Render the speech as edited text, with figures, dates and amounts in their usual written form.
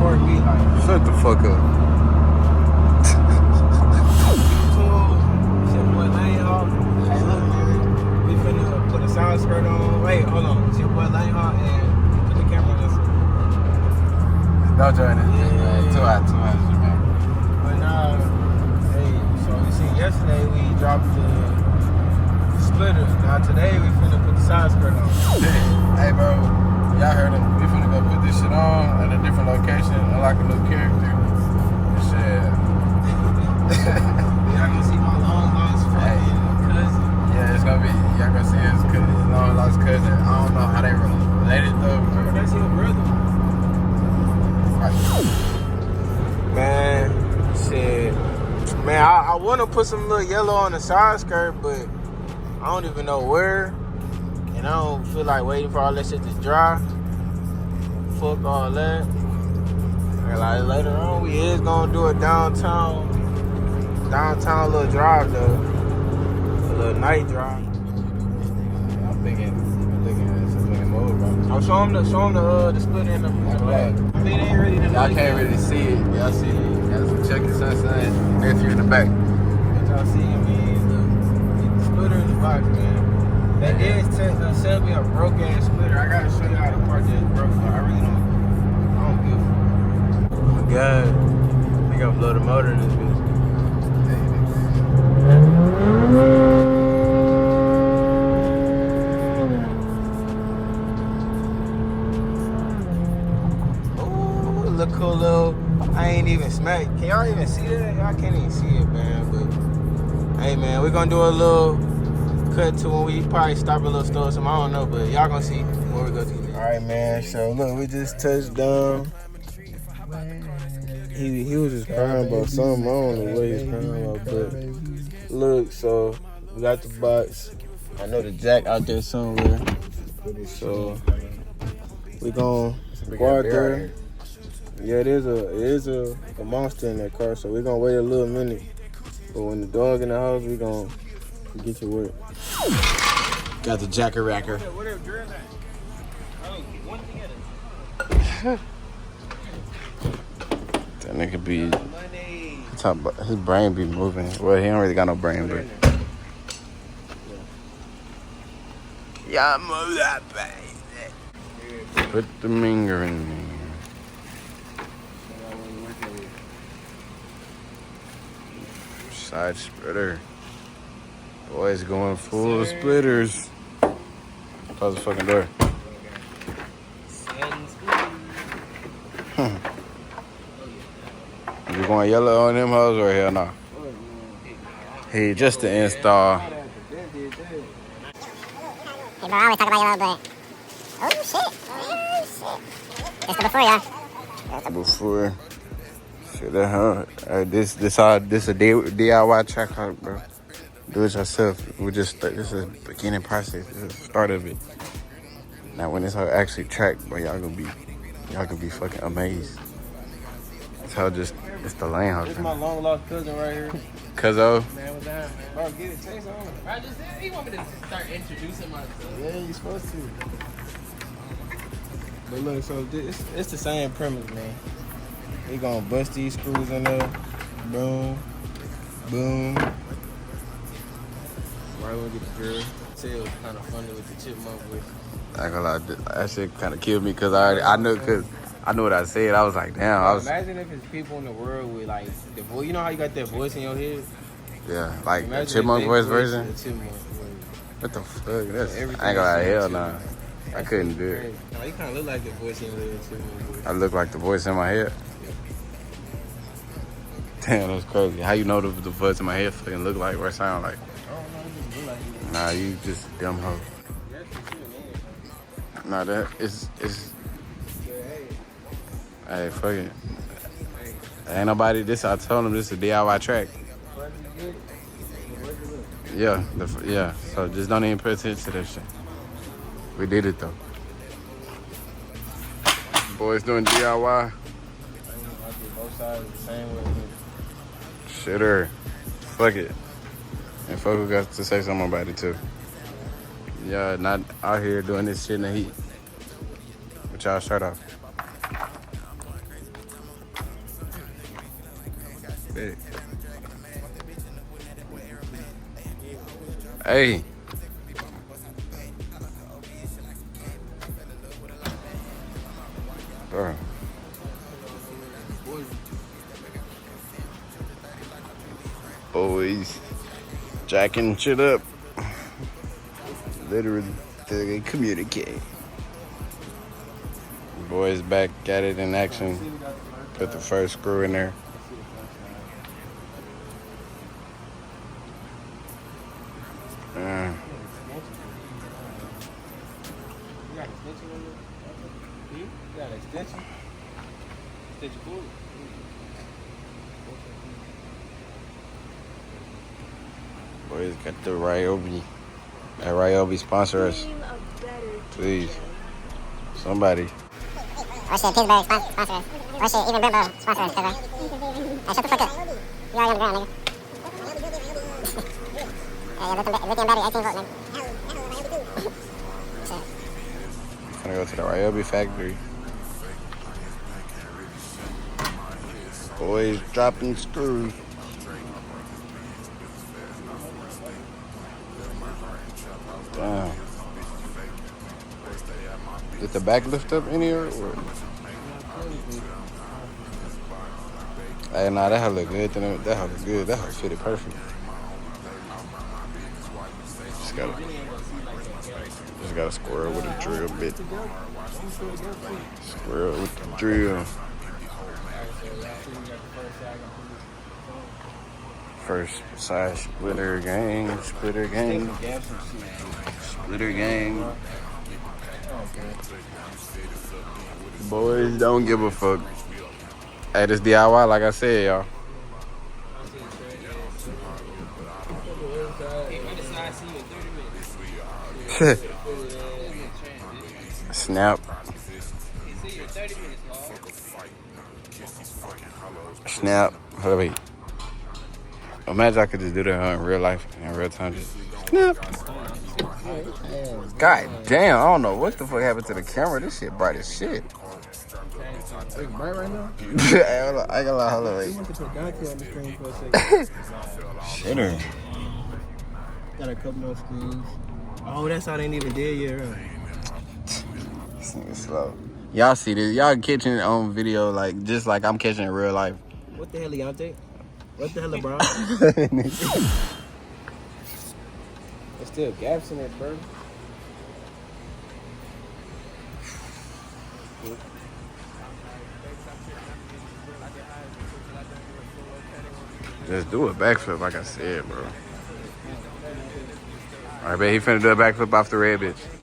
work be like. Shut the fuck up. It's your boy Lanehawk. Hey, look, nigga. We finna put a Sideskirt on. Wait, hold on. It's your boy Lanehawk and put the camera on this. Don't join it. Yeah. Too hot, man. But nah, hey, so you see, yesterday we dropped the splitter. Now today we finna put the Sideskirt on. Hey, bro. Y'all heard him. We finna go put this shit on at a different location, unlock a new character. And shit. Y'all gonna see my long lost fucking cousin. Yeah, it's gonna be, y'all gonna see his long lost cousin. I don't know how they related though. Oh, that's your brother. Man, shit. Man, I wanna put some little yellow on the side skirt, but I don't even know where. And I don't feel like waiting for all that shit to dry. Fuck all that. And like later on, we is gonna do a downtown little drive though. A little night drive. I'm thinking it's a fucking mode, bro. I'll show him the split in the back. I mean, it ain't really the Y'all can't really see it. Y'all see it. Got some checking sunshine. Nephew in the back. But y'all see, I mean, the splitter in the box, man. They did sell me a broke ass splitter. I gotta show you how the part that's broke. But I really don't give a fuck. Oh my god. We gonna blow the motor in this bitch. Ooh, look cool little. I ain't even smacked. Can y'all even see that? Y'all can't even see it, man. But hey, man, we're gonna do a little cut to when we probably stop at a little store or something. I don't know, but y'all gonna see when we go to it. All right, man. So look, we just touched down. He was just crying about something. I don't know what he's crying about, but look, so we got the box. I know the jack out there somewhere. So we gonna go out there. Yeah, it is a monster in that car, so we're gonna wait a little minute. But when the dog in the house, we gonna get your work. Got the jacker racker. That nigga be talking about his brain be moving. Well, he don't really got no brain, but Y'all move that baby. put the minger in there. Side splitter. Boys going full splitters. Close the fucking door. You going yellow on them hoes or hell no? Hey, just to install. Hey, bro, I always talk about yellow, but oh shit. That's the before, y'all. That's the before. Shit, that this a DIY track out, bro. Do it yourself. This is the beginning process. This is the start of it. Now when it's actually tracked, bro, y'all gonna be fucking amazed. It's how it's the Lanehawk. This is my long lost cousin right here. Cuzzo. Man, what's down, man? Bro, get it, taste on it. I just said he want me to start introducing myself. Yeah, you supposed to. But look, so it's the same premise, man. We gonna bust these screws in there. Boom. Boom. Right when we get the girl. Tail was kind of funny with the chipmunk voice. I ain't gonna lie, that shit kind of killed me because I knew what I said. I was like, damn. Imagine if it's people in the world with like the voice. You know how you got that voice in your head? Yeah, like the Imagine chipmunk if voice they version. the chipmunk voice. What the fuck? That's, I ain't Everything gonna lie, is hell nah. I couldn't do it. Nah, you kind of look like the voice in your head, chipmunk voice. I look like the voice in my head. Damn, that's crazy. How you know the voice in my head fucking look like or sound like? I don't know, it just look like you. Nah, you just a dumb hoe. Nah, that it's. Hey, fuck it. Ain't nobody. I told him this is a DIY track. Yeah, yeah. So just don't even pay attention to that shit. We did it though. Boys doing DIY. Both sides the same way. Shitter. Fuck it. And fuck who got to say something about it too. Y'all not out here doing this shit in the heat. With y'all shirt off. bit. Hey. Bro. Boys jacking shit up. Literally, they communicate. Boys back at it in action. Put the first screw in there. Boys got the Ryobi. That Ryobi sponsor us. Please. Somebody. Or shit, Pittsburgh sponsor us. Or shit, even Brimbo sponsor us, cuz. Hey, shut the fuck up. You already on the ground, nigga. Yeah, lithium battery, 18 volt, nigga. Gonna go to the Ryobi factory. Boys dropping screws. Damn. Did the back lift up any or? Hey, nah, that look good. That look good. That fitted perfect. Just gotta squirrel with a drill bit. Squirrel with the drill. First side splitter gang. Splitter gang. Boys don't give a fuck. Hey, this DIY, like I said, y'all. Snap. Snap. Hold on, wait. Imagine I could just do that in real life, in real time. Just snap. God damn, I don't know what the fuck happened to the camera. This shit bright as shit. It's bright right now? I ain't gonna lie, hold on, wait. Shitter. Got a couple more screws. Oh, that's how they ain't even dead yet, huh? It's slow. Y'all see this? Y'all catching it on video, like just like I'm catching in real life. What the hell, Leonte? What the hell, LeBron? There's still gaps in it, bro. Just do a backflip, like I said, bro. All right, bet he finna do a backflip off the red bitch.